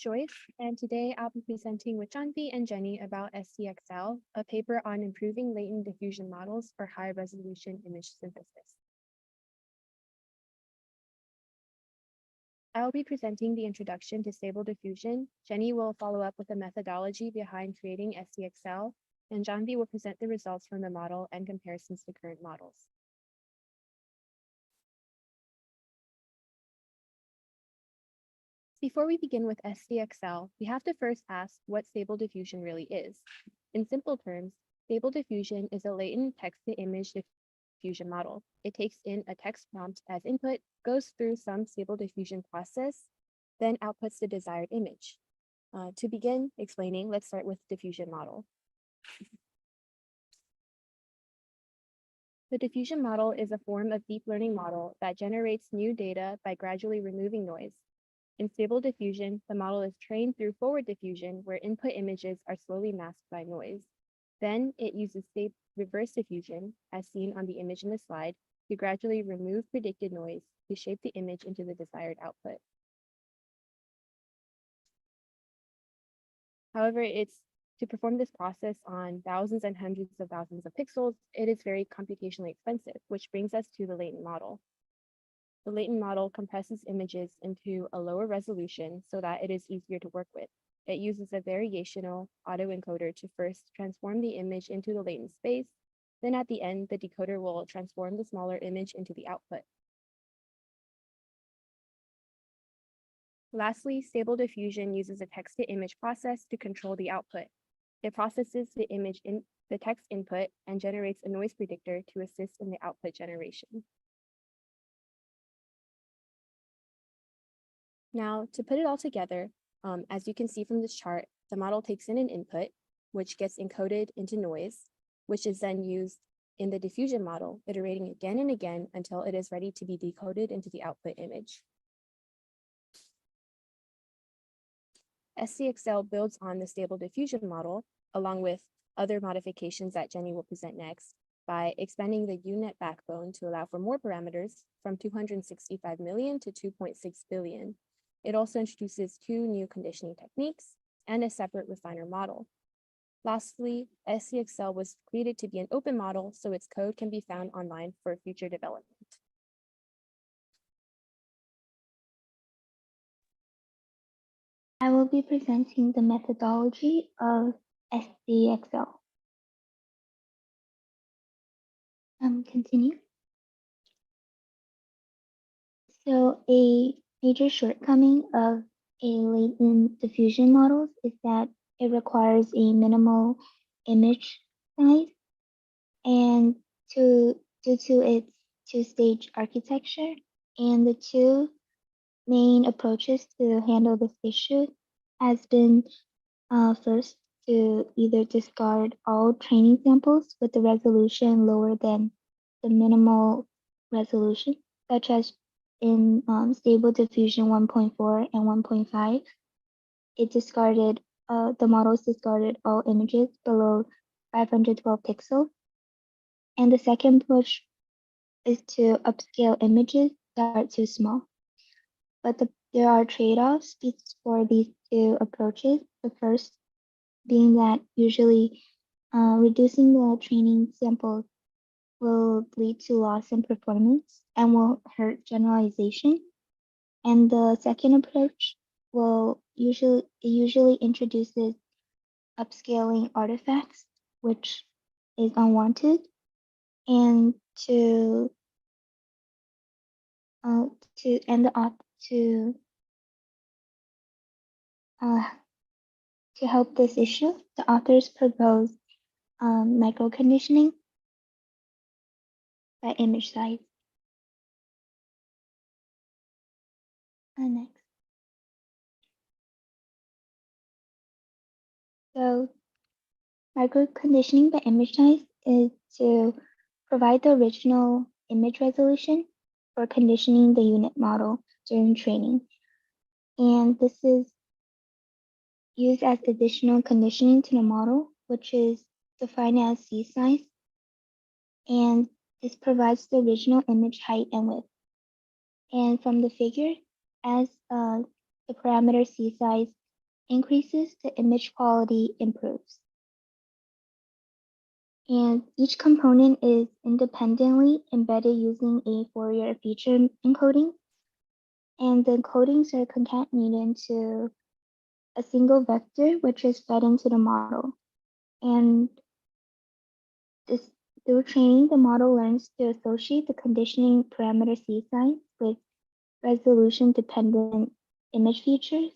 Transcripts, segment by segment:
Joyce, and today I'll be presenting with Janvi and Jenny about SDXL, a paper on improving latent diffusion models for high-resolution image synthesis. I'll be presenting the introduction to Stable Diffusion. Jenny will follow up with the methodology behind creating SDXL, and Janvi will present the results from the model and comparisons to current models. Before we begin with SDXL, we have to first ask what Stable Diffusion really is. In simple terms, Stable Diffusion is a latent text-to-image diffusion model. It takes in a text prompt as input, goes through some Stable Diffusion process, then outputs the desired image. To begin explaining, let's start with diffusion model. The diffusion model is a form of deep learning model that generates new data by gradually removing noise. In Stable Diffusion, the model is trained through forward diffusion, where input images are slowly masked by noise. Then it uses reverse diffusion, as seen on the image in the slide, to gradually remove predicted noise to shape the image into the desired output. However, to perform this process on thousands and hundreds of thousands of pixels, it is very computationally expensive, which brings us to the latent model. The latent model compresses images into a lower resolution so that it is easier to work with. It uses a variational autoencoder to first transform the image into the latent space. Then at the end, the decoder will transform the smaller image into the output. Lastly, Stable Diffusion uses a text-to-image process to control the output. It processes the image in the text input and generates a noise predictor to assist in the output generation. Now, to put it all together, as you can see from this chart, the model takes in an input, which gets encoded into noise, which is then used in the diffusion model, iterating again and again until it is ready to be decoded into the output image. SDXL builds on the Stable Diffusion model, along with other modifications that Jenny will present next, by expanding the UNet backbone to allow for more parameters from 265 million to 2.6 billion. It also introduces two new conditioning techniques and a separate refiner model. Lastly, SDXL was created to be an open model, so its code can be found online for future development. I will be presenting the methodology of SDXL. Continue. So a major shortcoming of a latent diffusion model is that it requires a minimal image size, and due to its two-stage architecture, and the two main approaches to handle this issue has been first to either discard all training samples with the resolution lower than the minimal resolution, such as in Stable Diffusion 1.4 and 1.5. It discarded, the models discarded all images below 512 pixels. And the second approach is to upscale images that are too small. But there are trade-offs for these two approaches. The first being that usually reducing the training samples will lead to loss in performance and will hurt generalization. And the second approach will usually introduces upscaling artifacts, which is unwanted, and to help this issue, the authors propose micro-conditioning by image size. Next. So micro-conditioning by image size is to provide the original image resolution for conditioning the UNet model during training. And this is used as additional conditioning to the model, which is defined as C size. And this provides the original image height and width. And from the figure, as the parameter C size increases, the image quality improves. And each component is independently embedded using a Fourier feature encoding. And the encodings are concatenated into a single vector, which is fed into the model. And through training, the model learns to associate the conditioning parameter C size with resolution-dependent image features,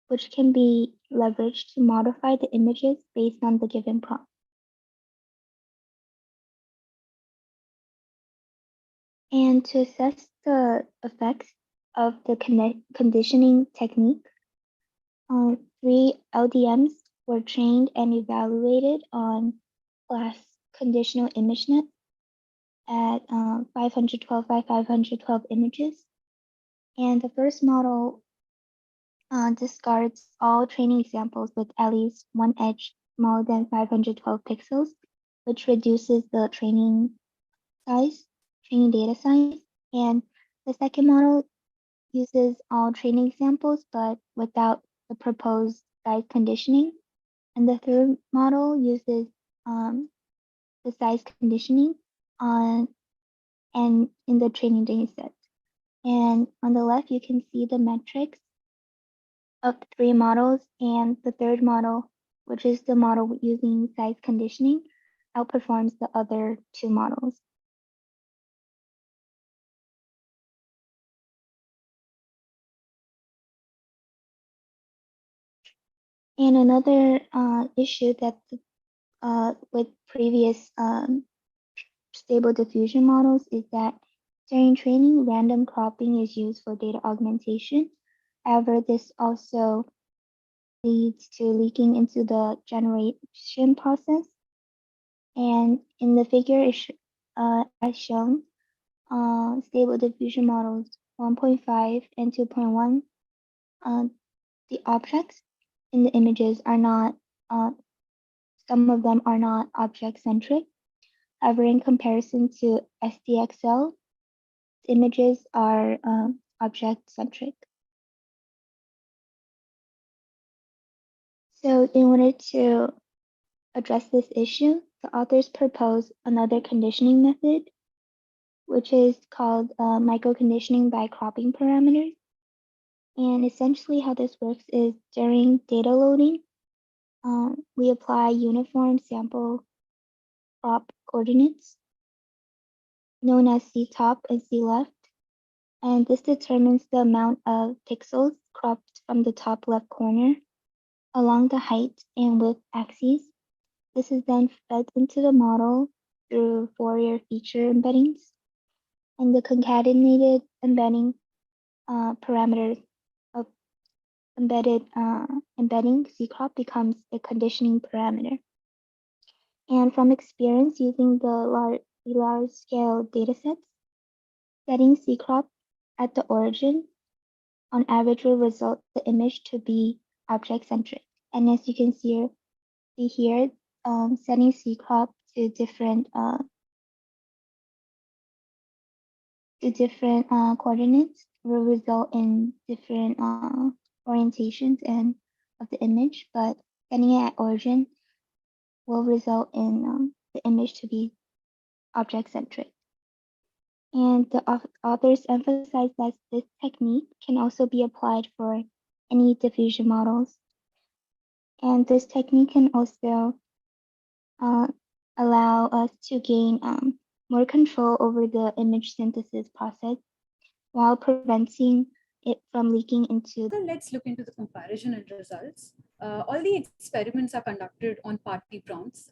which can be leveraged to modify the images based on the given prompt. And to assess the effects of the conditioning technique, 3 LDMs were trained and evaluated on class conditional ImageNet at 512 by 512 images. And the first model discards all training examples with at least one edge smaller than 512 pixels, which reduces the training data size. And the second model uses all training examples, but without the proposed size conditioning. And the third model uses the size conditioning and in the training data set. And on the left, you can see the metrics of the 3 models, and the third model, which is the model using size conditioning, outperforms the other 2 models. And another issue that with previous Stable Diffusion models is that during training, random cropping is used for data augmentation. However, this also leads to leaking into the generation process. And in the figure as shown, Stable Diffusion models 1.5 and 2.1, the objects in the images are not, some of them are not object-centric. However, in comparison to SDXL, images are object-centric. So in order to address this issue, the authors propose another conditioning method, which is called micro-conditioning by cropping parameters. And essentially how this works is during data loading, we apply uniform sample crop coordinates known as C top and C left. And this determines the amount of pixels cropped from the top left corner along the height and width axes. This is then fed into the model through Fourier feature embeddings. And the concatenated embedding parameters of embedding C-crop becomes a conditioning parameter. And from experience using the large scale datasets, setting C-crop at the origin on average will result the image to be object-centric. And as you can see here, setting C-crop to different coordinates will result in different orientations and of the image, but setting it at origin will result in the image to be object-centric. And the authors emphasize that this technique can also be applied for any diffusion models. And this technique can also allow us to gain more control over the image synthesis process while preventing it from leaking into. So let's look into the comparison and results. All the experiments are conducted on party prompts.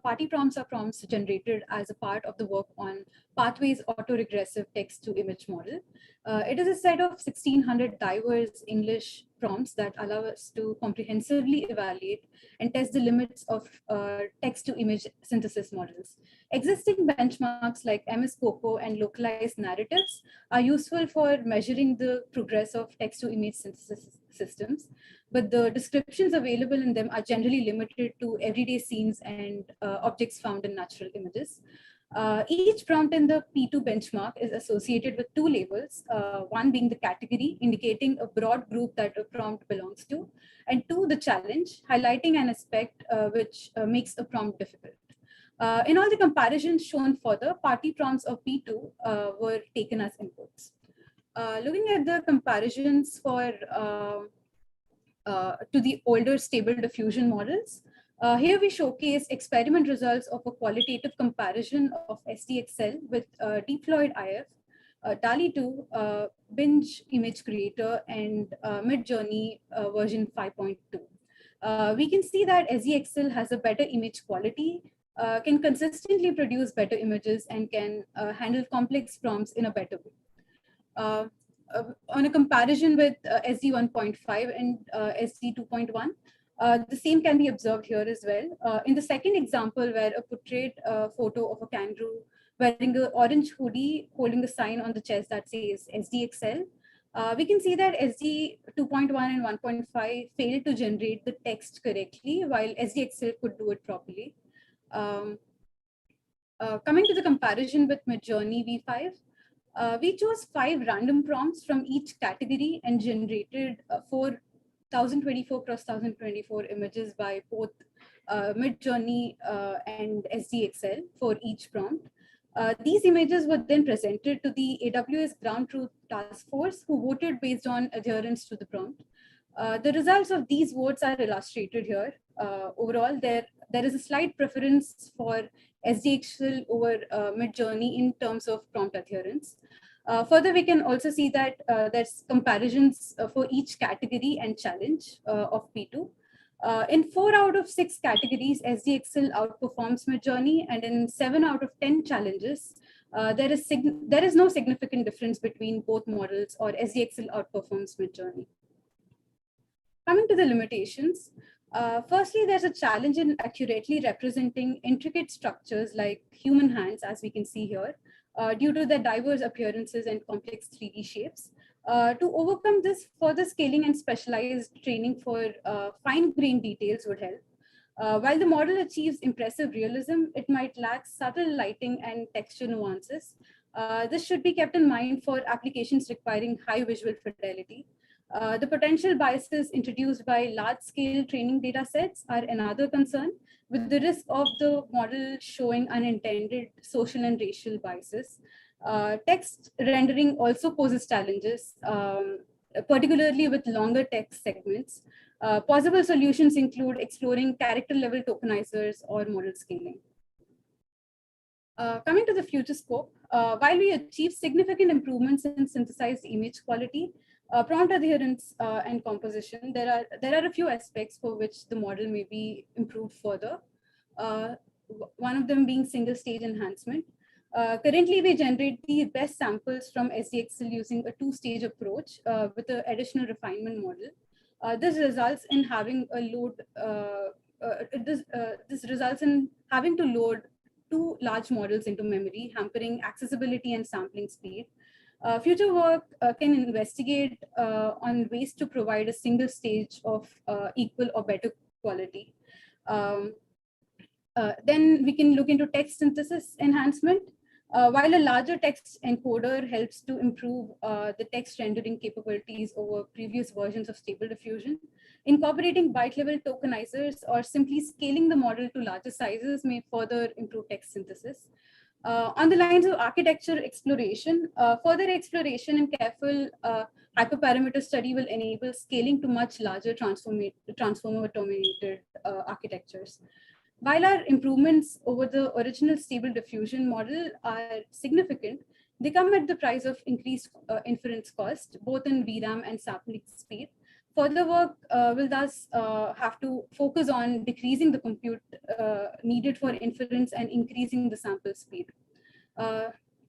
Party prompts are prompts generated as a part of the work on Pathways autoregressive text to image model. It is a set of 1600 diverse English prompts that allow us to comprehensively evaluate and test the limits of text to image synthesis models. Existing benchmarks like MS-COCO and localized narratives are useful for measuring the progress of text to image synthesis systems, but the descriptions available in them are generally limited to everyday scenes and objects found in natural images. Each prompt in the P2 benchmark is associated with two labels, one being the category, indicating a broad group that a prompt belongs to, and two, the challenge, highlighting an aspect which makes a prompt difficult. In all the comparisons shown further, party prompts of P2 were taken as inputs. Looking at the comparisons for to the older Stable Diffusion models, here we showcase experiment results of a qualitative comparison of SDXL with deployed IF, DALI 2, Binge Image Creator, and Midjourney version 5.2. We can see that SDXL has a better image quality, can consistently produce better images, and can handle complex prompts in a better way. On a comparison with SD 1.5 and SD 2.1, the same can be observed here as well. In the second example, where a portrait photo of a kangaroo wearing an orange hoodie holding a sign on the chest that says SDXL, we can see that SD 2.1 and 1.5 failed to generate the text correctly, while SDXL could do it properly. Coming to the comparison with Midjourney V5, we chose 5 random prompts from each category and generated 4,024 cross 1,024 images by both Midjourney and SDXL for each prompt. These images were then presented to the AWS Ground Truth Task Force, who voted based on adherence to the prompt. The results of these votes are illustrated here. Overall, there is a slight preference for SDXL over Midjourney in terms of prompt adherence. Further, we can also see that there's comparisons for each category and challenge of P2. In 4 out of 6 categories, SDXL outperforms Midjourney, and in 7 out of 10 challenges, there is no significant difference between both models, or SDXL outperforms Midjourney. Coming to the limitations, firstly, there's a challenge in accurately representing intricate structures like human hands, as we can see here, due to their diverse appearances and complex 3D shapes. To overcome this, further scaling and specialized training for fine-grained details would help. While the model achieves impressive realism, it might lack subtle lighting and texture nuances. This should be kept in mind for applications requiring high visual fidelity. The potential biases introduced by large-scale training data sets are another concern, with the risk of the model showing unintended social and racial biases. Text rendering also poses challenges, particularly with longer text segments. Possible solutions include exploring character-level tokenizers or model scaling. Coming to the future scope, while we achieve significant improvements in synthesized image quality, prompt adherence and composition, there are a few aspects for which the model may be improved further. One of them being single stage enhancement. Currently, we generate the best samples from SDXL using a 2-stage approach with an additional refinement model. This results in having a load. This results in having to load 2 large models into memory, hampering accessibility and sampling speed. Future work can investigate on ways to provide a single stage of equal or better quality. Then we can look into text synthesis enhancement. While a larger text encoder helps to improve the text rendering capabilities over previous versions of Stable Diffusion, incorporating byte-level tokenizers or simply scaling the model to larger sizes may further improve text synthesis. On the lines of architecture exploration, further exploration and careful hyperparameter study will enable scaling to much larger transformer-dominated architectures. While our improvements over the original Stable Diffusion model are significant, they come at the price of increased inference cost, both in VRAM and sampling speed. Further work will thus have to focus on decreasing the compute needed for inference and increasing the sample speed.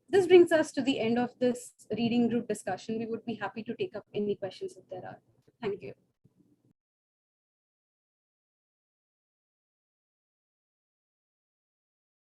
This brings us to the end of this reading group discussion. We would be happy to take up any questions if there are. Thank you.